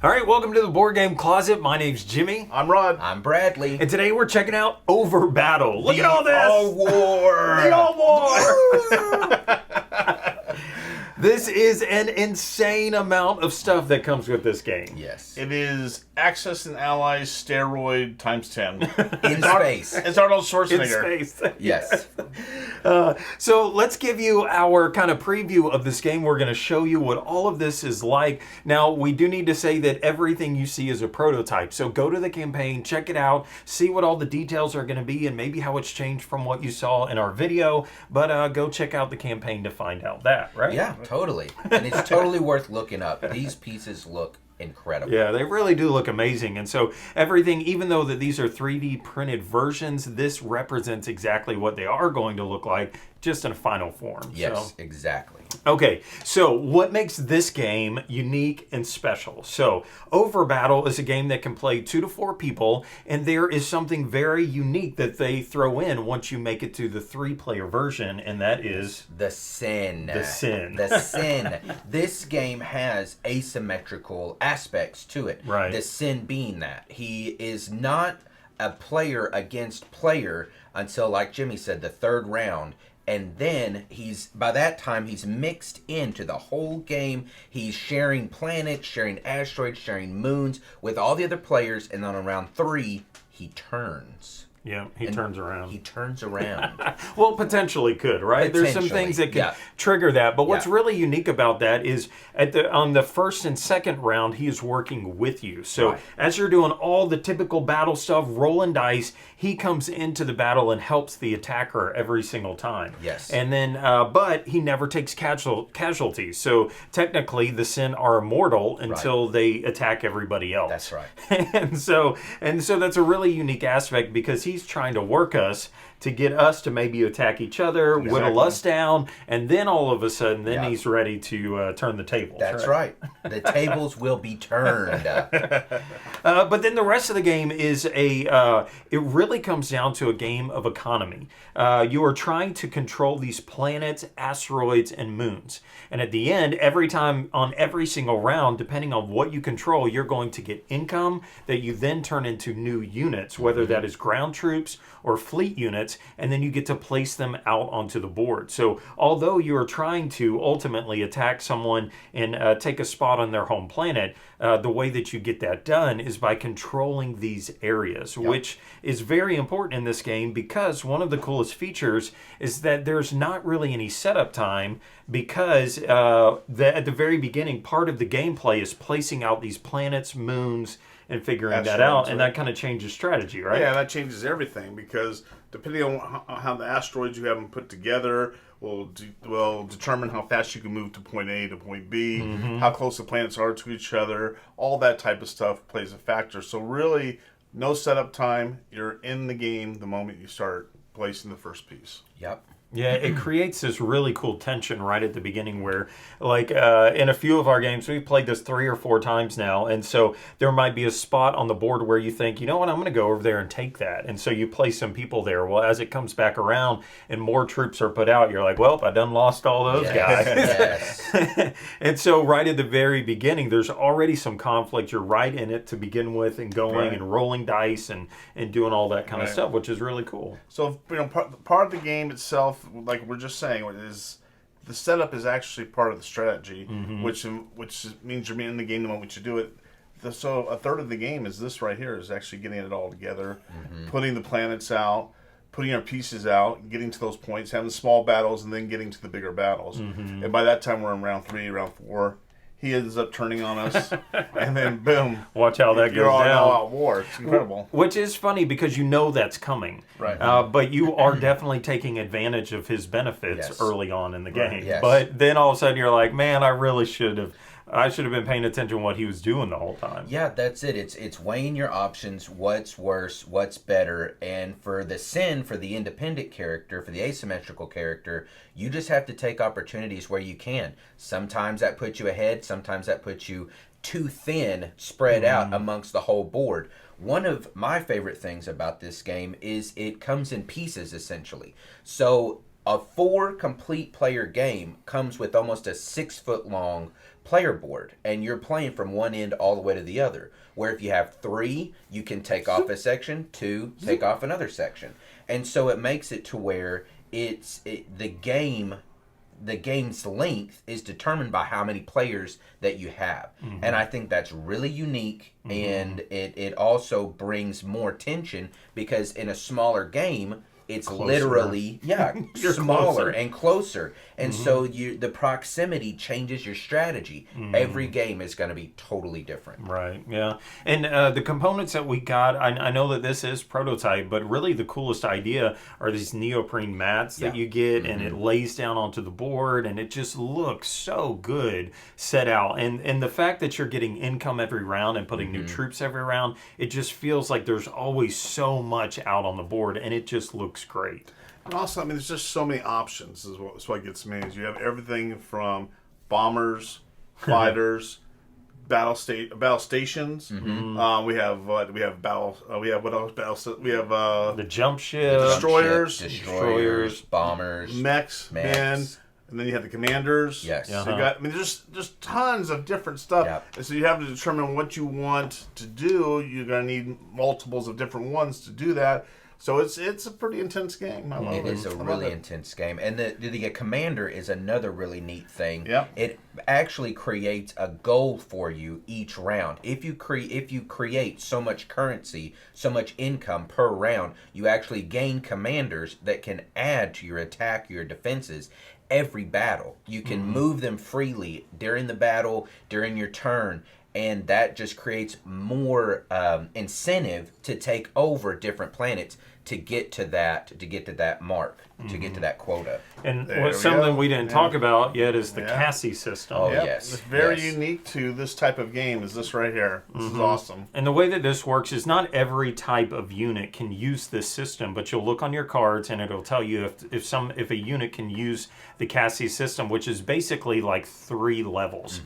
All right, welcome to the Board Game Closet. My name's Jimmy. I'm Rod. I'm Bradley. And today we're checking out OverBattle. Look at all this! All-War! The All-War! This is an insane amount of stuff that comes with this game. Yes. It is Axis and Allies steroid times 10. In space. It's Arnold In Schwarzenegger. space. Yes. So let's give you our kind of preview of this game. We're going to show you what all of this is like. Now, we do need to say that everything you see is a prototype. So go to the campaign, check it out, see what all the details are going to be and maybe how it's changed from what you saw in our video. But go check out the campaign to find out that, right? Yeah, totally. And it's totally worth looking up. These pieces look incredible. Yeah, they really do look amazing. And so everything, even though that these are 3D printed versions, this represents exactly what they are going to look like, just in a final form. Yes, So. exactly. Okay, so what makes this game unique and special? So, OverBattle is a game that can play 2 to 4 people, and there is something very unique that they throw in once you make it to the 3-player version, and that is The Sin. The Sin. The Sin. This game has asymmetrical aspects to it. Right. The Sin being that. He is not a player against player until, like Jimmy said, the 3rd round. And then by that time, he's mixed into the whole game. He's sharing planets, sharing asteroids, sharing moons with all the other players. And then on round 3, he turns. Yeah, he turns around. He turns around. Well, potentially could, right? There's some things that could trigger that. But what's really unique about that is on the 1st and 2nd round, he is working with you. So as you're doing all the typical battle stuff, rolling dice, he comes into the battle and helps the attacker every single time. Yes. And then, but he never takes casualties. So technically, the Sin are immortal until they attack everybody else. That's right. and so that's a really unique aspect because he's trying to work us to get us to maybe attack each other, whittle us down, and then all of a sudden, he's ready to turn the tables. That's right. The tables will be turned. But then the rest of the game is it really comes down to a game of economy. You are trying to control these planets, asteroids, and moons. And at the end, every time on every single round, depending on what you control, you're going to get income that you then turn into new units, whether that is ground troops or fleet units, and then you get to place them out onto the board. So although you are trying to ultimately attack someone and take a spot on their home planet, the way that you get that done is by controlling these areas, which is very important in this game because one of the coolest features is that there's not really any setup time because at the very beginning, part of the gameplay is placing out these planets, moons, and figuring that out, and that kind of changes strategy, right? Yeah, that changes everything because depending on how the asteroids you have them put together will determine how fast you can move to point A to point B, how close the planets are to each other, all that type of stuff plays a factor. So really, no setup time. You're in the game the moment you start placing the first piece. Yep. Yeah, it creates this really cool tension right at the beginning where, like, in a few of our games, we've played this 3 or 4 times now, and so there might be a spot on the board where you think, you know what, I'm going to go over there and take that, and so you place some people there. Well, as it comes back around and more troops are put out, you're like, well, I done lost all those guys. Yes. And so right at the very beginning, there's already some conflict. You're right in it to begin with and going and rolling dice and doing all that kind of stuff, which is really cool. So, part of the game itself, like we're just saying, is the setup is actually part of the strategy, which means you're in the game the moment you do it. So a third of the game is this right here, is actually getting it all together, putting the planets out, putting our pieces out, getting to those points, having small battles, and then getting to the bigger battles. And by that time, we're in round 3, round 4. He ends up turning on us, and then boom! Watch how that goes you're down. all out war. It's incredible. Which is funny because you know that's coming, right? But you are definitely taking advantage of his benefits early on in the game. Yes. But then all of a sudden you're like, man, I should have been paying attention to what he was doing the whole time. Yeah, that's it. It's weighing your options, what's worse, what's better. And for the Sin, for the independent character, for the asymmetrical character, you just have to take opportunities where you can. Sometimes that puts you ahead, sometimes that puts you too thin, spread out amongst the whole board. One of my favorite things about this game is it comes in pieces, essentially. So a 4 complete player game comes with almost a 6-foot long player board, and you're playing from one end all the way to the other. Where if you have 3, you can take off a section, 2, take off another section. And so it makes it to where the game's length is determined by how many players that you have. And I think that's really unique, and it also brings more tension, because in a smaller game, it's Closer. literally You're smaller closer. and closer, and so the proximity changes your strategy. Every game is going to be totally different. Right, yeah. And the components that we got, I know that this is prototype, but really the coolest idea are these neoprene mats that you get, and it lays down onto the board, and it just looks so good set out. And the fact that you're getting income every round and putting new troops every round, it just feels like there's always so much out on the board, and it just looks great. And also, I mean, there's just so many options. Is what gets me. Is you have everything from bombers, fighters, battle stations. We have what? We have battle. We have what else? We have The jump ship, destroyers, bombers, mechs, men. And then you have the commanders. Yes. So you got, I mean, there's tons of different stuff. Yep. And so you have to determine what you want to do. You're going to need multiples of different ones to do that. So it's a pretty intense game. I love It is a really intense game, and the commander is another really neat thing. Yep. It actually creates a goal for you each round. If you create so much currency, so much income per round, you actually gain commanders that can add to your attack, your defenses. Every battle, you can move them freely during the battle, during your turn. And that just creates more incentive to take over different planets to get to that mark, to get to that quota. And There what's we something go. we didn't talk about yet is the Cassie system. Oh, Yep. yes. It's very yes. unique to this type of game. Is this right here? This is awesome. And the way that this works is not every type of unit can use this system, but you'll look on your cards and it'll tell you if a unit can use the Cassie system, which is basically like 3 levels.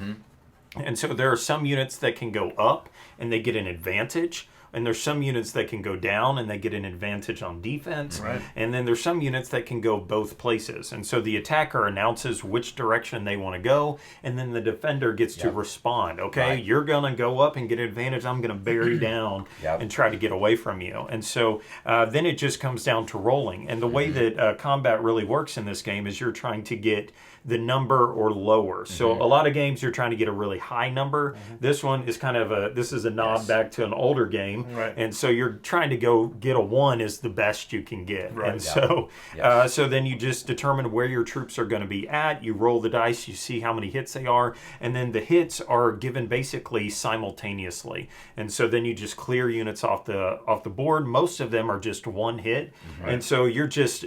And so there are some units that can go up and they get an advantage. And there's some units that can go down and they get an advantage on defense. Right. And then there's some units that can go both places. And so the attacker announces which direction they want to go, and then the defender gets to respond. Okay, Right. you're going to go up and get an advantage. I'm going to bear you down and try to get away from you. And so then it just comes down to rolling. And the way that combat really works in this game is you're trying to get the number or lower. So a lot of games you're trying to get a really high number. This one is kind of a nod back to an older game. Right. And so you're trying to go get a 1 is the best you can get. Right. And Yeah. so Yes. so then you just determine where your troops are going to be at. You roll the dice, you see how many hits they are, and then the hits are given basically simultaneously. And so then you just clear units off the board. Most of them are just 1 hit. And so you're just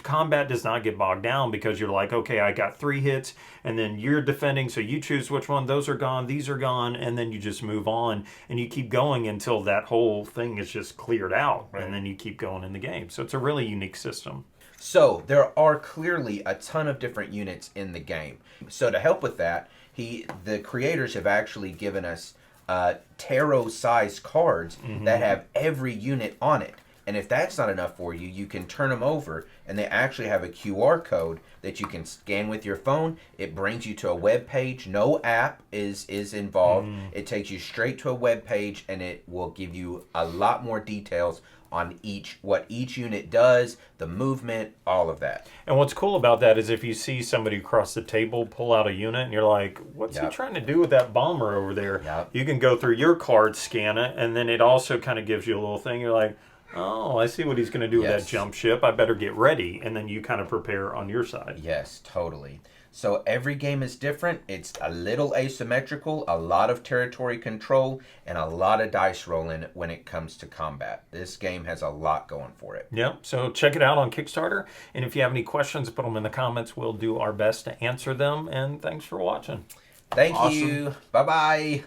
combat does not get bogged down, because you're like, okay, I got 3 hits, and then you're defending, so you choose which one. Those are gone, these are gone, and then you just move on, and you keep going until that whole thing is just cleared out, and then you keep going in the game. So it's a really unique system. So there are clearly a ton of different units in the game. So to help with that, the creators have actually given us tarot-sized cards that have every unit on it. And if that's not enough for you, you can turn them over, and they actually have a QR code that you can scan with your phone. It brings you to a web page. No app is involved. It takes you straight to a web page, and it will give you a lot more details on what each unit does, the movement, all of that. And what's cool about that is if you see somebody across the table pull out a unit and you're like, what's he trying to do with that bomber over there? You can go through your card, scan it, and then it also kind of gives you a little thing. You're like, oh, I see what he's going to do with that jump ship. I better get ready. And then you kind of prepare on your side. Yes, totally. So every game is different. It's a little asymmetrical, a lot of territory control, and a lot of dice rolling when it comes to combat. This game has a lot going for it. Yep. So check it out on Kickstarter. And if you have any questions, put them in the comments. We'll do our best to answer them. And thanks for watching. Thank you. Bye-bye.